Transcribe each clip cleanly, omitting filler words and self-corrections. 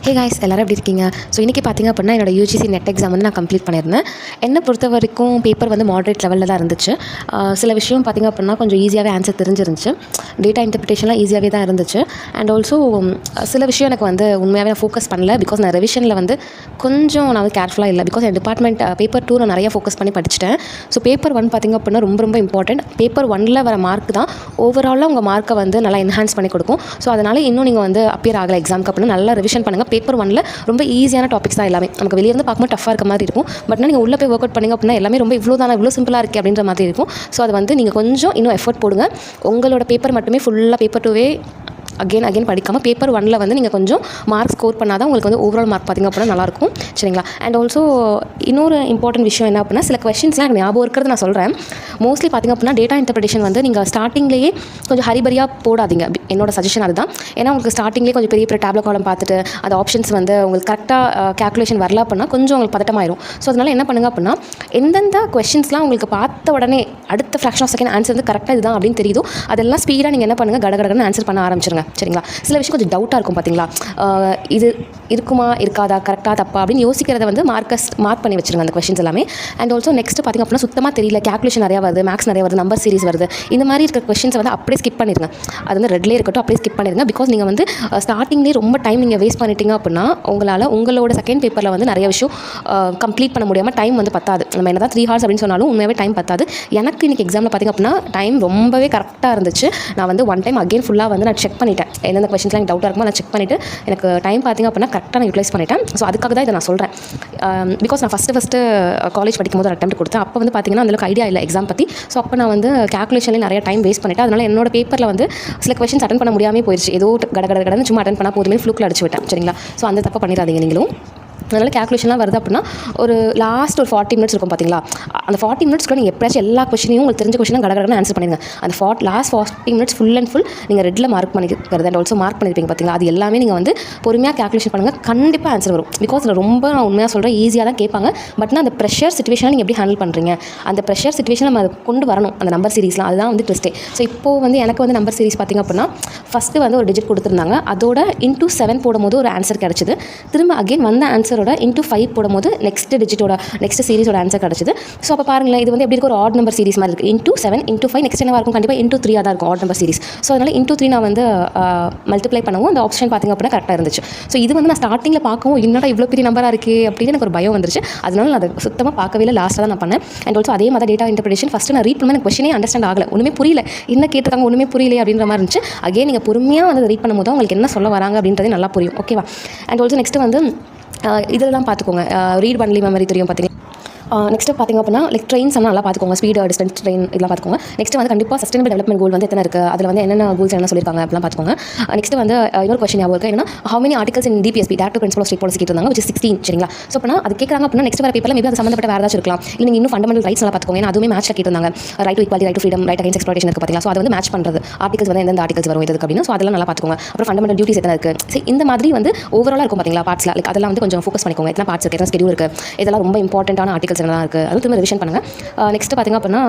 Hey guys, எல்லோரும் எப்படி இருக்கீங்க? ஸோ இன்றைக்கி பார்த்திங்க அப்படின்னா என்னோட யூஜிசி நெட் எக்ஸாம் வந்து நான் கம்ப்ளீட் பண்ணியிருந்தேன். என்னை பொறுத்த வரைக்கும் பேப்பர் வந்து மாடரேட் லெவலில் தான் இருந்துச்சு. சில விஷயம் பார்த்திங்க அப்படின்னா கொஞ்சம் ஈஸியாகவே ஆன்சர் தெரிஞ்சிருந்துச்சு. டேட்டா இன்டர்பிரேஷன்லாம் ஈஸியாகவே தான் இருந்துச்சு. அண்ட் ஆல்சோ சில விஷயம் எனக்கு வந்து உண்மையாகவே நான் ஃபோக்கஸ் பண்ணல. பிகாஸ் நான் ரிவிஷனில் வந்து கொஞ்சம் நான் வந்து கேர்ஃபுல்லாக இல்லை. பிகாஸ் என் டிபார்ட்மெண்ட் பேப்பர் 2 நான் நிறையா ஃபோக்கஸ் பண்ணி படிச்சிட்டேன். ஸோ பேப்பர் 1 பார்த்திங்க அப்படின்னா ரொம்ப ரொம்ப இம்பார்ட்டன்ட். பேப்பர் 1ல் வர மார்க் தான் ஓவராலாக உங்கள் மார்க்கை வந்து நல்லா என்ஹான்ஸ் பண்ணி கொடுக்கும். ஸோ அதனால் இன்னும் நீங்கள் வந்து அப்பியர் ஆகலை எக்ஸாமுக்கு அப்படின்னா நல்லா ரிவிஷன் பண்ணுங்கள். பேப்பர் 1ல் ரொம்ப ஈஸியான டாபிக்ஸ் தான் எல்லாமே. நமக்கு வெளியே இருந்து பார்க்கும்போது டஃபாக இருக்க மாதிரி இருக்கும். பட் நீங்கள் உள்ளே போய் ஒர்க் அவுட் பண்ணிங்க அப்படின்னா எல்லாமே ரொம்ப இவ்வளோ சிம்பிளாக இருக்குது அப்படின்ற மாதிரி இருக்கும். ஸோ அது வந்து நீங்கள் கொஞ்சம் இன்னும் எஃபர்ட் போடுங்க. உங்களோட பேப்பர் மட்டுமே ஃபுல்லாக பேப்பர் 2வே அகெயின் படிக்காமல் பேப்பர் 1ல் வந்து நீங்கள் கொஞ்சம் மார்க் ஸ்கோர் பண்ணால் தான் உங்களுக்கு வந்து ஓவரால் மார்க் பார்த்திங்க அப்படின்னா நல்லாயிருக்கும். சரிங்களா? அண்ட் ஆல்சோ இன்னொரு இம்பார்ட்டன்ட் விஷயம் என்ன அப்படின்னா, சில கொஸ்டின்ஸ்லாம் எனக்கு ஞாபகம் இருக்கிறது நான் சொல்கிறேன். மோஸ்ட்லி பார்த்திங்க அப்படின்னா டேட்டா இன்டர்பிரேஷன் வந்து நீங்கள் ஸ்டார்டிங்லேயே கொஞ்சம் ஹரிபரியாக போடாதீங்க. என்னோட சஜஷன் அதுதான். ஏன்னா உங்களுக்கு ஸ்டார்டிங்லேயே கொஞ்சம் பெரிய டேப்லெட் காலம் பார்த்துட்டு அந்த ஆப்ஷன்ஸ் வந்து உங்களுக்கு கரெக்டாக கேல்குலேஷன் வரல அப்படின்னா கொஞ்சம் உங்களுக்கு பதட்டமாயிரும். ஸோ அதனால் என்ன பண்ணுங்க அப்படின்னா, எந்தெந்த கொஸ்டின்ஸ்லாம் உங்களுக்கு பார்த்த உடனே அடுத்த ஃப்ராக்ஷன் ஆஃப் செகண்ட் ஆன்சர் வந்து கரெக்டாக இதுதான் அப்படின்னு தெரியுதோ அதெல்லாம் ஸ்பீடாக நீங்கள் என்ன பண்ணுங்கள், கடகடன்னு ஆன்சர் பண்ண ஆரம்பிச்சிருங்க. சரிங்களா? சில விஷயம் கொஞ்சம் டவுட்டாக இருக்கும் பார்த்தீங்களா, இது இருக்குமா இருக்காதா, கரெக்டாக தப்பா அப்படின்னு யோசிக்கிறத வந்து மார்க் பண்ணி வச்சுருங்க அந்த கொஸ்டின்ஸ் எல்லாமே. அண்ட் ஆல்சோ நெக்ஸ்ட் பார்த்திங்க அப்படின்னா சுத்தமாக தெரியல, கேல்குலேஷன் நிறையா வருது, மேக்ஸ் நிறையா வருது, நம்பர் சீரிஸ் வருது, இந்த மாதிரி இருக்கிற கொஸ்டின்ஸை வந்து அப்படியே ஸ்கிப் பண்ணிடுங்க. அது வந்து ரெட்லேயே இருக்கட்டும், அப்படியே ஸ்கிப் பண்ணிடுங்க. பிகாஸ் நீங்கள் வந்து ஸ்டார்டிங்லேயே ரொம்ப டைம் நீங்கள் வேஸ்ட் பண்ணிட்டீங்க அப்படின்னா உங்களால் உங்களோட செகண்ட் பேப்பரில் வந்து நிறைய விஷயம் கம்ப்ளீட் பண்ண முடியாமல் டைம் வந்து பத்தாது. நம்ம என்ன தான் 3 hours அப்படின்னு சொன்னாலும் உண்மையாகவே டைம் பத்தாது. எனக்கு இன்றைக்கி எக்ஸாமில் பார்த்திங்க அப்படின்னா டைம் ரொம்பவே கரெக்டாக இருந்துச்சு. நான் வந்து ஒன் டைம் அகெயின் ஃபுல்லாக வந்து நான் செக் பண்ணிட்டேன். எந்தெந்த கொஸ்டின்ஸ்லாம் எனக்கு டவுட்டாக இருக்குமோ நான் செக் பண்ணிவிட்டு எனக்கு டைம் பார்த்திங்க அப்படின்னா கரெக்டாக நான் யூட்டிலைஸ் பண்ணிட்டேன். ஸோ அதுக்காக தான் இதை நான் சொல்கிறேன். பிகாஸ் நான் ஃபஸ்ட்டு காலேஜ் படிக்கும்போது ஒரு அட்டெம்ப்ட் கொடுத்தேன். அப்போ வந்து பார்த்திங்கன்னா அந்தளவுக்கு ஐடியா இல்லை எக்ஸாம் பற்றி. ஸோ அப்போ நான் வந்து கேல்குலேஷன்லேயே நிறைய டைம் வேஸ்ட் பண்ணிட்டேன். அதனால் என்னோட பேப்பரில் வந்து சில கொஸ்டின்ஸ் அட்டன் பண்ண முடியாமல் போயிடுச்சு. ஏதோ கடன்னு சும்மா அட்டன் பண்ணால் போதுமே ஃப்ளூக்கில் அடிச்சு விட்டேன். சரிங்களா? ஸோ அந்த தப்பை பண்ணிடாதீங்க நீங்களும். அதனால் கேல்குலேஷன்லாம் வருது அப்படின்னா ஒரு லாஸ்ட் ஒரு 40 minutes இருக்கும் பார்த்தீங்களா, அந்த 40 minutesக்குள்ள நீங்கள் எப்படியாச்சும் எல்லா கொஸ்டினையும் உங்களுக்கு தெரிஞ்ச கொஸ்டினும் கடகடன்னு ஆன்சர் பண்ணிடுங்க. அந்த last 40 minutes full and full நீங்கள் ரெட்டில் மார்க் பண்ணிக்கிறது அண்ட் ஆல்சோ மார்க் பண்ணியிருப்பீங்க பார்த்தீங்களா, அது எல்லாமே நீங்கள் வந்து பொறுமையாக கேல்குலேஷன் பண்ணுங்கள். கண்டிப்பாக ஆன்சர் வரும். பிகாஸ் அதில் ரொம்ப நான் உண்மையாக சொல்கிறேன், ஈஸியாக தான் கேட்பாங்க. பட் அந்த ப்ரெஷர் சிச்சுவேஷனை நீங்கள் எப்படி ஹேண்டில் பண்ணுறீங்க, அந்த ப்ரெஷர் சிச்சுவேஷன் நம்ம அதை கொண்டு வரணும். அந்த நம்பர் சீரிஸ்லாம் அதுதான் வந்து ட்விஸ்ட்டே. ஸோ இப்போது வந்து எனக்கு வந்து நம்பர் சீரிஸ் பார்த்திங்க அப்படின்னா ஃபஸ்ட்டு வந்து ஒரு டிஜிட் கொடுத்துருந்தாங்க, அதோட into 7 போடும்போது ஒரு ஆன்சர் கிடச்சிது. திரும்ப அகெயின் வந்த ஆன்சரோட into 5 போடும்போது நெக்ஸ்ட் டிஜிட்டோட நெக்ஸ்ட் சீரிஸோட ஆன்சர் கிடச்சிது. ஸோ அப்போ பாருங்களேன், இது வந்து எப்படி இருக்கும், ஒரு ஆட் நம்பர் சீரிஸ் மாதிரி இருக்குது. into 7 into 5 நெக்ஸ்ட் என்னவாக இருக்கும், கண்டிப்பாக into 3 தான் இருக்கும் ஆட் நம்பர் சீரிஸ். ஸோ அதனால் into 3 நான் வந்து மல்டிப்ளை பண்ணவும் அந்த ஆப்ஷன் பார்த்திங்க அப்படின்னா கரெக்டாக இருந்துச்சு. ஸோ இது வந்து நான் ஸ்டார்டிங்கில் பார்க்கவும் என்னடா இவ்வளோ பெரிய நம்பராக இருக்குது அப்படின்னு எனக்கு ஒரு பயம் வந்துருச்சு. அதனால நான் அதை சுத்தமாக பார்க்கவே இல்லை, லாஸ்ட்டாக தான் நான் பண்ணேன். அண்ட் ஆல்சோ அதே மாதிரி டேட்டா இன்டர்பிரேஷன் ஃபஸ்ட்டு நான் ரீட் பண்ண எனக்கு கொஸ்டினே அண்டர்ஸ்டாண்ட் ஆகலை, ஒன்றுமே புரியல, என்ன கேட்டிருக்காங்க ஒன்றுமே புரியல அப்படின்ற மாதிரி இருந்துச்சு. அகேன் நீங்கள் பொறுமையாக வந்து ரீட் பண்ணும்போது உங்களுக்கு என்ன சொல்ல வராங்க அப்படின்றதே நல்லா புரியும். ஓகேவா? அண்ட் ஆல்சோ நெக்ஸ்ட்டு வந்து இதெல்லாம் பார்த்துக்கோங்க. ரீட் பண்ணலி மெமரி தெரியும் பார்த்தீங்கன்னா. நெக்ஸ்ட்டு பார்த்திங்க அப்படின்னா ட்ரெயின்ஸ் எல்லாம் நல்லா பார்த்துக்கோங்க. ஸ்பீடு, டிஸ்டன்ஸ், ட்ரெயின் இதெல்லாம் பார்த்துக்கோங்க. நெக்ஸ்ட்டு வந்து கண்டிப்பாக சஸ்டைனபிள் டெவலப்மெண்ட் கோல் வந்து எத்தனை இருக்குது, அதில் வந்து என்னென்ன கோல்ஸ் என்ன சொல்லியிருக்காங்க அப்படிலாம் பார்த்துக்கோங்க. நெக்ஸ்ட்டு வந்து இன்னொரு கொஸ்டின் ஞாபகம் இருக்குது, என்னன்னா how many articles in DPSP direct principle of state policy கேட்டிருந்தாங்க, which is 16. சரிங்களா? ஸோ அப்படின்னா அது கேட்குறாங்க அப்படின்னா நெக்ஸ்ட் வர பேப்பரில் மேபி அது சம்மந்தப்பட்ட வேறு ஏதாச்சும் இருக்கலாம். இல்லை நீங்கள் இன்னும் ஃபண்டமெண்டல் ரைட்ஸ் நல்லா பார்த்துக்கோங்க. ஏன்னா அதுவுமே மேட்ச்சில் கேட்டிருந்தாங்க. Right to equality, right to freedom, right against exploitation இருக்குது பார்த்தீங்களா? ஸோ அதை வந்து மேட்ச் பண்ணுறது ஆர்டிகல்ஸ் வந்து எந்த ஆர்டிகல்ஸ் வரும் இதுக்கு அப்படின்னு. ஸோ அதெல்லாம் நல்லா பார்த்துக்கோங்க. அப்புறம் ஃபண்டமெண்டல் டியூட்டிஸ் எத்தனை இருக்குது, சரி இந்த மாதிரி வந்து ஓவராலாக இருக்கும் பார்த்தீங்களா பார்ட்ஸில். லைக் அதெல்லாம் வந்து கொஞ்சம் ஃபோக்கஸ் பண்ணிக்கோங்க. எத்தனை பார்ட்ஸ் இருக்குது, எத்தனை ஸ்கெடியூல் இருக்குது, இதெல்லாம் ரொம்ப இம்பார்ட்டன்ட்டான ஆர்டிகல்ஸ் என்ன இருக்குது, அது திரும்ப ரிவிஷன் பண்ணுங்கள். நெக்ஸ்ட் பார்த்திங்க அப்படின்னா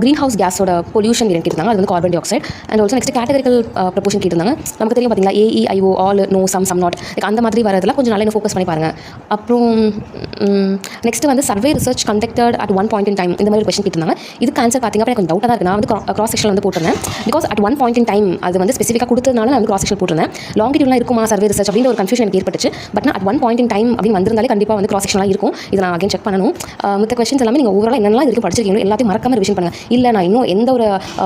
க்ரீன் ஹவுஸ் கேஸோட பொல்யூஷன் கேட்டிருந்தாங்க, அது வந்து carbon dioxide. And also next categorical proposition கேட்டிருந்தாங்க. நமக்கு தெரியும் பார்த்தீங்களா, AEIO, all, no, some not, அந்த மாதிரி வரதெல்லாம் கொஞ்சம் நல்லா ஃபோக்கஸ் பண்ணி பாருங்கள். அப்புறம் நெக்ஸ்ட் வந்து survey research conducted at one point in time, இந்த மாதிரி கொஸ்டின் கேட்டிருந்தாங்க. இதுக்கு ஆன்சர் பார்த்திங்க அப்படின்னா கொஞ்சம் டவுட்டாக தான் இருக்குது. நான் வந்து கிராஸ் செக்ஷன் வந்து போட்டிருந்தேன். Because at one point in time அது வந்து ஸ்பெசிஃபிக்காக கொடுத்ததுனால நான் வந்து கிராஸ் செக்ஷன் போட்டிருந்தேன். லாங்கிட்யூட்லாம் இருக்குமா சர்வே ரிசர்ச் அப்படின்ற ஒரு கன்ஃபியூஷன் எனக்கு ஏற்பட்டுச்சு. பட் நான் at one point in time அப்படின்னு வந்திருந்தாலே கண்டிப்பாக வந்து கிராஸ் செக்ஷன்லாம் இருக்கும். இதை நான் அகைன் செக் பண்ணணும். மற்ற கொஸ்டின்ஸ் எல்லாமே நீங்கள் ஓவரால் என்னெல்லாம் இதுக்கு படிச்சிருக்கீங்க எல்லாத்தையும் மறக்காம ரிவிஷன் பண்ணுங்கள். இல்லை நான் இன்னும் எந்த ஒரு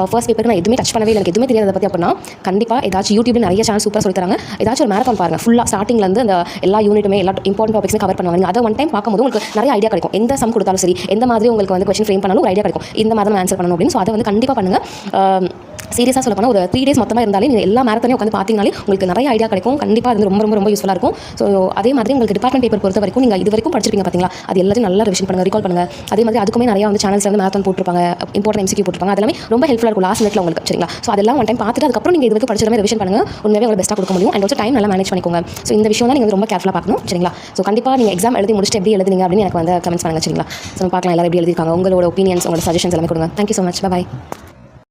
ஃபர்ஸ்ட் பேப்பருக்கு நான் எதுவுமே டச் பண்ணவே இல்லை, எனக்கு எதுவுமே தெரியாத பற்றி அப்படின்னா கண்டிப்பாக ஏதாச்சும் யூடியூப்ல நிறைய சேனல் சூப்பராக சொல்லி தராங்க. ஏதாச்சும் ஒரு மேரத்தான் பாருங்கள். ஃபுல்லாக ஸ்டார்டிங்லேருந்து அந்த எல்லா யூனிட்டுமே எல்லா இம்பார்ட்டன்ட் டாபிக்ஸும் கவர் பண்ணுவாங்க. அதை ஒன் டைம் பார்க்கும்போது உங்களுக்கு நிறைய ஐடியா கிடைக்கும். எந்த சம் கொடுத்தாலும் சரி, எந்த மாதிரி உங்களுக்கு வந்து கொஸ்டின் ஃப்ரேம் பண்ணாலும் ஒரு ஐடியா கிடைக்கும். இந்த மாதிரி ஆன்சர் பண்ணணும் அப்படின்னு. ஸோ அதை வந்து கண்டிப்பாக பண்ணுங்கள். சீரியஸாக சொல்ல போனால் ஒரு 3 days மொத்தமாக இருந்தாலே நீங்கள் எல்லா மேரத்தானையும் உட்காந்து பார்த்தீங்கனாலே உங்களுக்கு நிறைய ஐடியா கிடைக்கும். கண்டிப்பாக அது ரொம்ப யூஸ்ஃபுல்லாக இருக்கும். ஸோ அதே மாதிரி உங்களுக்கு டிபார்ட்மெண்ட் பேப்பர் பொறுத்த வரைக்கும் நீங்கள் இது வரைக்கும் படிச்சிருப்பீங்க பார்த்தீங்களா, அது எல்லாத்தையும் நல்லா ரிவிஷன் பண்ணுங்கள், ரீகால் பண்ணுங்கள். அதே மாதிரி அதுக்குமே நிறைய வந்து சேனல்ஸ் வந்து மேரத்தான் போட்டிருப்பாங்க, இம்பார்ட்டன்ட் MCQ போட்டிருப்பாங்க. அதெல்லாமே ரொம்ப ஹெல்ப்ஃபுல்லாக இருக்கும் லாஸ்ட் மினிட்ல உங்களுக்கு. சரிங்களா? ஸோ அதெல்லாம் ஒன் டைம் பார்த்துட்டு அதுக்கப்புறம் நீங்கள் இது வரைக்கும் படிச்சதமே ரிவிஷன் பண்ணுங்கள். உண்மையாகவே உங்களுக்கு பெஸ்ட்டாக கொடுக்க முடியும். அண்ட் ஆல்சோ டைம் நல்லா மேனேஜ் பண்ணிக்கோங்க. ஸோ இந்த விஷயம் தான் நீங்கள் ரொம்ப கேர்ஃபுல்லாக பார்க்கணும். சரிங்களா? ஸோ கண்டிப்பாக நீங்கள் எக்ஸாம் எழுதி முடிச்சுட்டு எப்படி எழுதுனீங்க அப்படின்னு எனக்கு வந்து கமெண்ட்ஸ் பண்ணுங்கள். சரிங்களா? ஸோ பார்க்கலாம் எல்லாரும் எப்படி எழுதிருக்காங்க, உங்களோட ஒப்பீனியன்ஸ், உங்களோட சஜஷன்ஸ் எல்லாமே கொடுங்க. Thank you so much. பை.